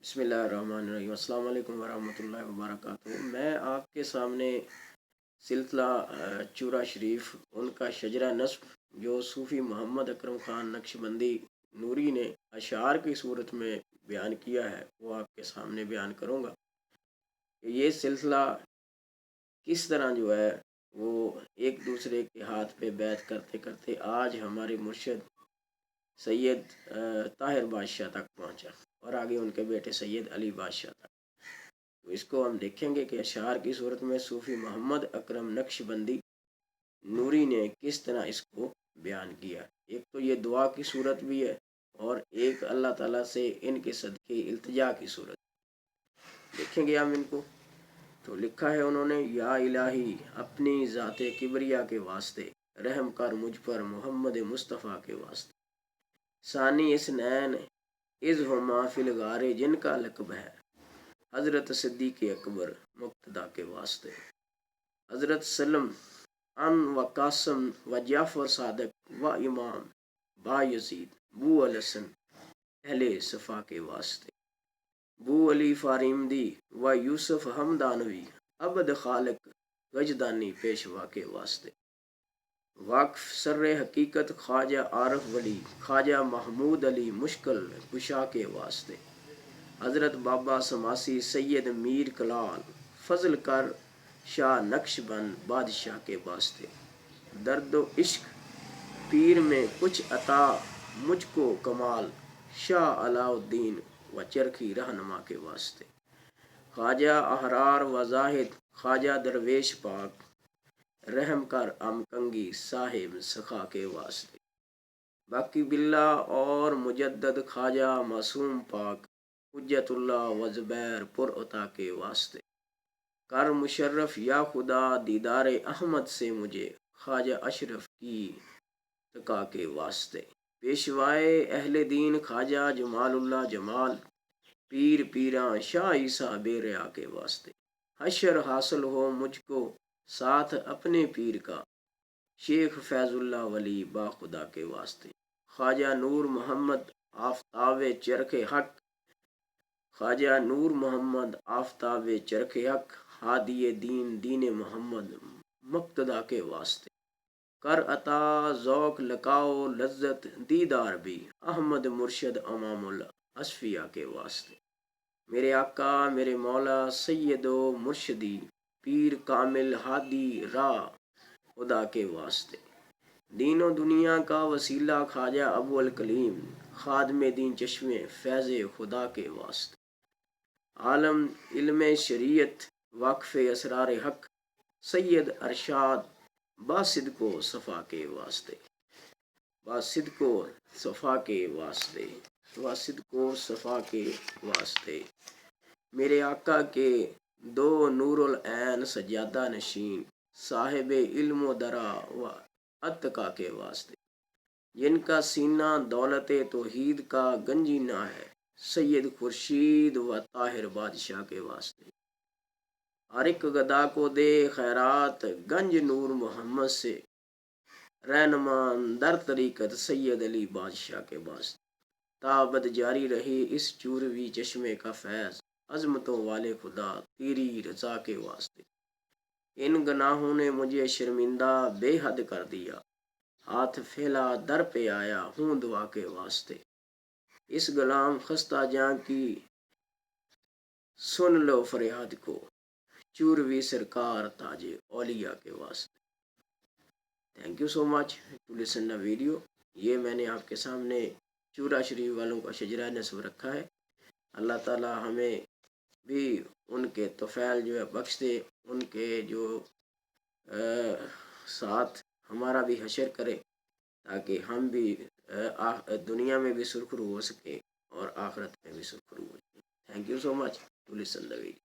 बिस्मिल्लाहिर्रहमानिर्रहीम। अस्सलाम वालेकुम वरहमतुल्लाहि वबरकातुहू। मैं आपके सामने सिलसिला चूरा शरीफ उनका शजरा नस्ब जो सूफ़ी मोहम्मद अकरम ख़ान नक्शबंदी नूरी ने अशार की सूरत में बयान किया है वो आपके सामने बयान करूँगा कि ये सिलसिला किस तरह जो है वो एक दूसरे के हाथ पे बैत करते करते आज हमारे मुर्शद सैयद ताहिर बादशाह तक पहुँचा और आगे उनके बेटे सैयद अली बादशाह तक। तो इसको हम देखेंगे कि अशार की सूरत में सूफ़ी मोहम्मद अकरम नक्शबंदी नूरी ने किस तरह इसको बयान किया। एक तो ये दुआ की सूरत भी है और एक अल्लाह ताला से इनके सदक़े इल्तिजा की सूरत। देखेंगे हम इनको। तो लिखा है उन्होंने, या इलाही अपनी ज़ाते किबरिया के वास्ते रहम कर मुझ पर मोहम्मद मुस्तफ़ा के वास्ते। सानी इस नैन इज़ हुमा फिल गारे जिनका लक़ब है हज़रत सिद्दीक़ अकबर मुक़्तदा के वास्ते। हज़रत सलम अन व कासम व जाफ़र सादक व इमाम बा यज़ीद बू अल हसन अहले सफ़ा के वास्ते। बू अली फारिमदी व यूसुफ हमदानवी अबद खालक गजदानी पेशवा के वास्ते। वाक़फ़ सर्रे हकीकत ख्वाजा आरफ वली ख्वाजा महमूद अली मुश्किल कुशा के वास्ते। हज़रत बाबा समासी सैयद मीर कलाल फजल कर शाह नक्शबंद बादशाह के वास्ते। दर्दो इश्क पीर में कुछ अता मुझको कमाल शाह अलाउद्दीन व चरखी रहनुमा के वास्ते। ख्वाजा अहरार व जाहिद ख्वाजा दरवेश पाक रहम कर अमकंगी साहिब सखा के वास्ते। बाकी बिल्ला और मुजद्दद ख्वाजा मासूम पाक हुज्जतुल्लाह व ज़ुबैर पुरअता के वास्ते। कर मुशर्रफ या खुदा दीदार अहमद से मुझे ख्वाजा अशरफ की तका के वास्ते। पेशवाए अहले दीन ख्वाजा जमालुल्लाह जमाल पीर पीरा शाह ईसा बेरया के वास्ते। हशर हासिल हो मुझको साथ अपने पीर का शेख फैजुल्ला वली बाखुदा के वास्ते। ख्वाजा नूर मोहम्मद आफ्ताब चरखे हक ख्वाजा नूर मोहम्मद आफ्ताब चरखे हक हादिये दीन दीन मोहम्मद मुक्तदा के वास्ते। कर अता ज़ौक लकाओ लज्जत दीदार भी अहमद मुर्शद अमामुल असफिया के वास्ते। मेरे आका मेरे मौला सैयदो मुर्शदी पीर कामिल हादी राह खुदा के वास्ते। दीनो दुनिया का वसीला ख्वाजा अबुल कलीम खादमे दीन चश्मे फैज़ खुदा के वास्ते। आलम इल्म शरीयत वाक़फ़ असरार हक सैयद अरशाद बासिद को सफ़ा के वास्ते। बासिद को सफ़ा के वास्ते बासिद को सफ़ा के वास्ते। मेरे आका के दो नूरुल ऐन सजादा नशीन साहिब इल्म दरा व अत्तका के वास्ते। जिनका सीना दौलत तौहीद का गंजीना है सैयद खुर्शीद व ताहिर बादशाह के वास्ते। हर एक गदा को दे खैरात गंज नूर मोहम्मद से रहनुमा दर तरीकत सैयद अली बादशाह के वास्ते। ताबद जारी रही इस चूरवी चश्मे का फैज़ अजमतों वाले खुदा तेरी रजा के वास्ते। इन गनाहों ने मुझे शर्मिंदा बेहद कर दिया हाथ फैला दर पे आया हूँ दुआ के वास्ते। इस गुलाम खस्ता जां की सुन लो फरियाद को चूरवी सरकार ताजे औलिया के वास्ते। Thank you so much to listen the video. ये मैंने आपके सामने चूरा शरीफ वालों का शजरा नस्ब रखा है। अल्लाह ताला हमें भी उनके तोफ़ैल जो है बख्श दे, उनके जो साथ हमारा भी हशर करे ताकि हम भी दुनिया में भी सुरखरू हो सके और आखिरत में भी सुरखरू हो सके। Thank you so much to listen the video.